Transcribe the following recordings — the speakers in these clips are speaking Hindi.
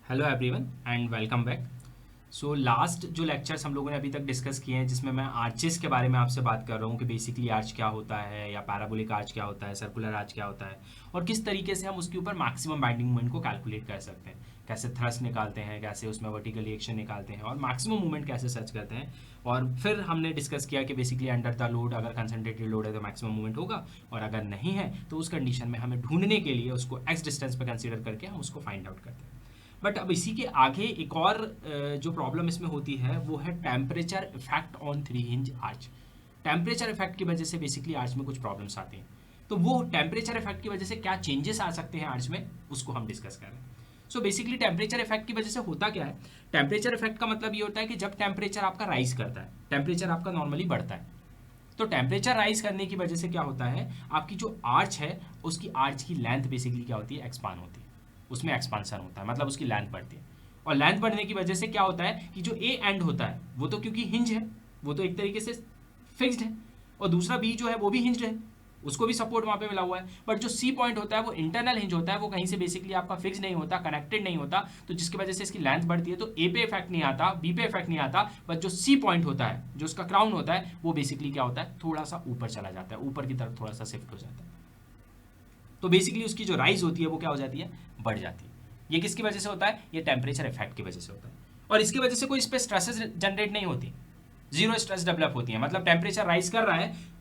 Hello everyone and welcome back. So last जो लेक्चर्स हम लोगों ने अभी तक डिस्कस किए हैं जिसमें मैं आर्चेस के बारे में आपसे बात कर रहा हूँ कि बेसिकली आर्च क्या होता है या पैराबोलिक आर्च क्या होता है, सर्कुलर आर्च क्या होता है और किस तरीके से हम उसके ऊपर मैक्सिमम बाइंडिंग मोमेंट को कैलकुलेट कर सकते हैं, कैसे थ्रस्ट निकालते हैं, कैसे उसमें वर्टिकल रिएक्शन निकालते हैं और मैक्सिमम मूवमेंट कैसे सर्च करते हैं। और फिर हमने डिस्कस किया कि बेसिकली अंडर द लोड अगर कंसनट्रेटेड लोड है तो मैक्सिमम मूवमेंट होगा और अगर नहीं है तो उस कंडीशन में हमें ढूंढने के लिए उसको एक्स डिस्टेंस पर कंसिडर करके हम उसको फाइंड आउट करते हैं। बट अब इसी के आगे एक और जो प्रॉब्लम इसमें होती है वो है temperature effect on three hinge arch. Temperature effect की वजह से बेसिकली आर्च में कुछ प्रॉब्लम्स आते हैं। तो वो टेम्परेचर इफेक्ट की वजह से क्या चेंजेस आ सकते हैं आर्च में, उसको हम डिस्कस कर रहे हैं। सो बेसिकली टेम्परेचर इफेक्ट की वजह से होता क्या है। टेम्परेचर इफेक्ट का मतलब ये होता है कि जब टेम्परेचर आपका राइज करता है, टेम्परेचर आपका नॉर्मली बढ़ता है, तो टेम्परेचर राइज करने की वजह से क्या होता है, आपकी जो आर्च है उसकी आर्च की लेंथ बेसिकली क्या होती है, एक्सपांड होती है, उसमें एक्सपांसन होता है, मतलब उसकी लेंथ बढ़ती है। और लेंथ बढ़ने की वजह से क्या होता है कि जो ए एंड होता है वो तो क्योंकि हिंज है, वो तो एक तरीके से फिक्स्ड है, और दूसरा बी जो है वो भी हिंज्ड है, उसको भी सपोर्ट वहां पे मिला हुआ है। बट जो सी पॉइंट होता है वो इंटरनल हिंज होता है, वो कहीं से बेसिकली आपका फिक्स नहीं होता, कनेक्टेड नहीं होता, तो जिसकी वजह से इसकी लेंथ बढ़ती है। तो ए पे इफेक्ट नहीं आता, बी पे इफेक्ट नहीं आता, बट जो सी पॉइंट होता है, जो उसका क्राउन होता है, वो बेसिकली क्या होता है, थोड़ा सा ऊपर चला जाता है, ऊपर की तरफ थोड़ा सा शिफ्ट हो जाता है। तो बेसिकली उसकी जो राइज होती है वो क्या हो जाती है, बढ़ जाती है। ये किसकी वजह से होता है, ये टेम्परेचर इफेक्ट की वजह से होता है। और इसकी वजह से कोई इस पर स्ट्रेसेस जनरेट नहीं होती, जीरो स्ट्रेस डेवलप होती है, मतलब टेम्परेचर राइज कर रहा है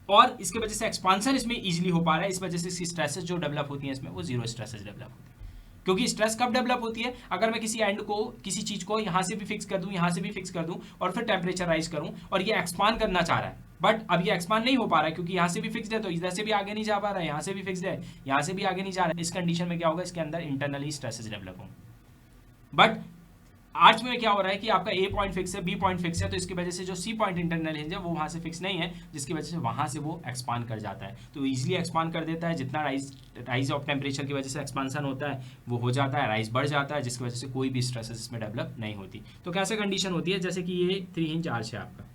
और इसकी वजह से एक्सपांसन इसमें इजीली हो पा रहा है, इस वजह से इसकी स्ट्रेसेस जो डेवलप होती हैं इसमें वो जीरो स्ट्रेसेस डेवलप होती है। क्योंकि स्ट्रेस कब डेवलप होती है, अगर मैं किसी एंड को, किसी चीज को यहां से भी फिक्स कर दूं, यहां से भी फिक्स कर दूं और फिर टेम्परेचर राइज करूं और ये एक्सपांड करना चाह रहा है, बट अब ये एक्सपांड नहीं हो पा रहा है क्योंकि यहां से भी फिक्स्ड है, तो इधर से भी आगे नहीं जा पा रहा है, यहां से भी फिक्स्ड है, यहां से भी आगे नहीं जा रहा है। इस कंडीशन में क्या होगा, इसके अंदर इंटरनली स्ट्रेसेस डेवलप होंगे। बट आर्च में क्या हो रहा है कि आपका ए पॉइंट फिक्स है, बी पॉइंट फिक्स है, तो इसकी वजह से जो सी पॉइंट इंटरनल हिंज है वो वहां से फिक्स नहीं है, जिसकी वजह से वहां से वो एक्सपांड कर जाता है, तो इजीली एक्सपांड कर देता है। जितना राइज ऑफ टेम्परेचर की वजह से एक्सपांसन होता है वो हो जाता है, राइज बढ़ जाता है, जिसकी वजह से कोई भी स्ट्रेसेस इसमें डेवलप नहीं होती। तो कैसे कंडीशन होती है, जैसे कि ये थ्री हिंज आर्च है आपका,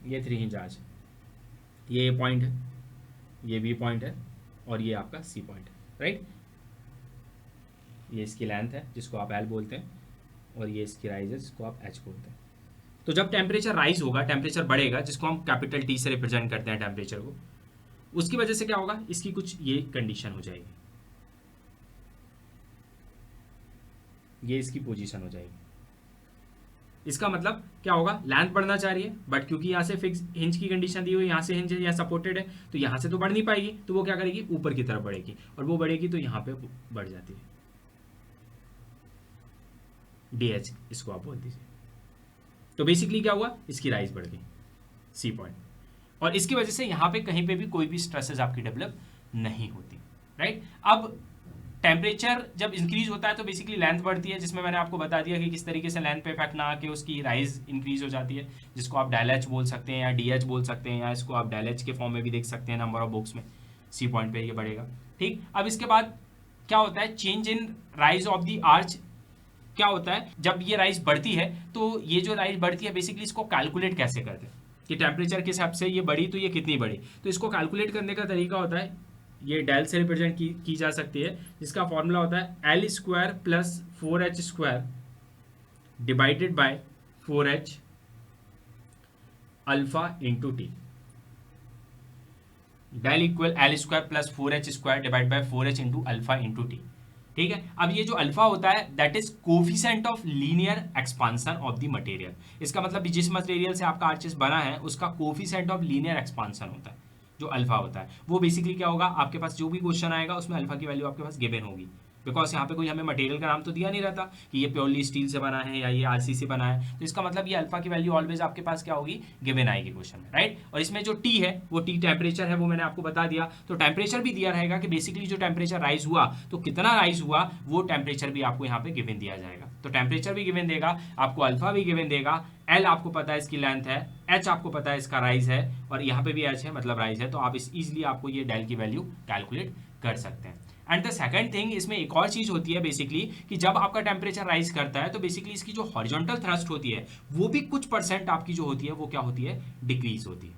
ये थ्री हिंज आर्च है, ये ए पॉइंट है, ये बी पॉइंट है और ये आपका सी पॉइंट है, राइट। ये इसकी लेंथ है जिसको आप एल बोलते हैं और ये इसकी राइज है जिसको आप एच बोलते हैं। तो जब टेम्परेचर राइज होगा, टेम्परेचर बढ़ेगा, जिसको हम कैपिटल टी से रिप्रेजेंट करते हैं टेम्परेचर को, उसकी वजह से क्या होगा, इसकी कुछ ये कंडीशन हो जाएगी, ये इसकी पोजीशन हो जाएगी। इसका मतलब क्या होगा, लेंथ बढ़ना चाह रही है बट क्योंकि यहाँ से फिक्स हिंज की कंडीशन दी हुई, यहाँ से हिंज है, यहाँ सपोर्टेड है, तो यहाँ से तो बढ़ नहीं पाएगी, तो वो क्या करेगी, ऊपर की तरफ बढ़ेगी, और वो बढ़ेगी तो यहाँ पे बढ़ जाती है, डी एच इसको आप बोल दीजिए। तो बेसिकली क्या हुआ, इसकी राइज बढ़ गई सी पॉइंट, और इसकी वजह से यहाँ पे कहीं पे भी कोई भी स्ट्रेसेस आपकी डेवलप नहीं होती, राइट। अब टेम्परेचर जब इंक्रीज होता है तो बेसिकली लेंथ बढ़ती है, जिसमें मैंने आपको बता दिया कि किस तरीके से लेंथ पे इफेक्ट ना आके उसकी राइज इंक्रीज हो जाती है, जिसको आप डेल एच बोल सकते हैं या डी एच बोल सकते हैं, या इसको आप डेल एच के फॉर्म में भी देख सकते हैं, नंबर ऑफ बुक्स में सी पॉइंट पे ये बढ़ेगा, ठीक। अब इसके बाद क्या होता है, change in rise of the arch. क्या होता है, जब ये राइज बढ़ती है तो ये जो राइज बढ़ती है बेसिकली इसको कैलकुलेट कैसे करते हैं कि टेम्परेचर के हिसाब से ये बढ़ी तो ये कितनी बढ़ी। तो इसको कैलकुलेट करने का तरीका होता है, ये डेल से रिप्रेजेंट की जा सकती है, जिसका फॉर्मूला होता है L square plus 4h square divided by 4h alpha into T. Del equal L square plus 4h square divide by 4h into alpha into T, ठीक है। अब ये जो अल्फा होता है that is coefficient of linear expansion of the material. इसका मतलब जिस मटेरियल से आपका आर्चेस बना है उसका कोफिशिएंट ऑफ लीनियर एक्सपांसन होता है, जो अल्फा होता है। वो बेसिकली क्या होगा, आपके पास जो भी क्वेश्चन आएगा उसमें अल्फा की वैल्यू आपके पास गिवन होगी, बिकॉज यहाँ पे कोई हमें मटेरियल का नाम तो दिया नहीं रहता कि ये प्योरली स्टील से बना है या ये आरसी से बना है, तो इसका मतलब ये अल्फा की वैल्यू ऑलवेज आपके पास क्या होगी, गिवन आएगी क्वेश्चन में, राइट। और इसमें जो टी है वो टी टेम्परेचर है, वो मैंने आपको बता दिया। तो टेम्परेचर भी दिया रहेगा कि बेसिकली जो टेम्परेचर राइज हुआ तो कितना राइज हुआ, वो टेम्परेचर भी आपको यहाँ पे गिवन दिया जाएगा। तो टेम्परेचर भी गिवन देगा आपको, अल्फा भी गिवन देगा, एल आपको पता है इसकी लेंथ है, एच आपको पता है इसका राइज है, और यहाँ पे भी एच है मतलब राइज है, तो आप इस इजिली आपको ये डेल की वैल्यू कैलकुलेट कर सकते हैं। एंड द सेकंड थिंग, इसमें एक और चीज होती है बेसिकली कि जब आपका टेम्परेचर राइज करता है तो बेसिकली इसकी जो हॉरिजॉन्टल थ्रस्ट होती है वो भी कुछ परसेंट आपकी जो होती है वो क्या होती है, डिक्रीज होती है।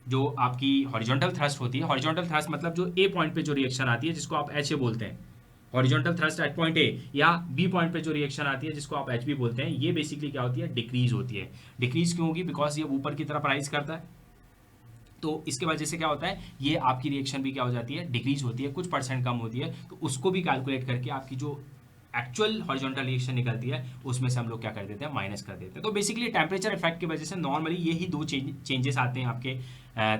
जो आपकी हॉरिजॉन्टल थ्रस्ट होती है, हॉरिजॉन्टल थ्रस्ट मतलब जो ए पॉइंट पे जो रिएक्शन आती है जिसको आप एच ए बोलते हैं, horizontal thrust at point A या बी पॉइंट पे जो रिएक्शन आती है जिसको आप एच बी बोलते हैं, ये बेसिकली क्या होती है, डिक्रीज होती है। डिक्रीज क्यों होगी, बिकॉज ये ऊपर की तरफ राइज करता है, तो इसके वजह से क्या होता है, ये आपकी रिएक्शन भी क्या हो जाती है, डिक्रीज होती है, कुछ परसेंट कम होती है। तो उसको भी कैलकुलेट करके आपकी जो एक्चुअल हॉरिजॉन्टल रिएक्शन निकलती है उसमें से हम लोग क्या कर देते हैं, माइनस कर देते हैं। तो बेसिकली टेम्परेचर इफेक्ट की वजह से नॉर्मली यही दो चेंजेस आते हैं आपके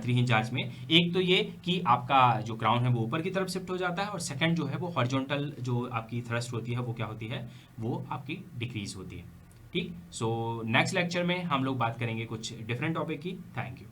3 इंच आर्च में। एक तो ये कि आपका जो क्राउन है वो ऊपर की तरफ शिफ्ट हो जाता है, और सेकंड जो है वो हॉरिजॉन्टल जो आपकी थ्रस्ट होती है वो क्या होती है, वो आपकी डिक्रीज होती है। ठीक, सो नेक्स्ट लेक्चर में हम लोग बात करेंगे कुछ डिफरेंट टॉपिक की। Thank you.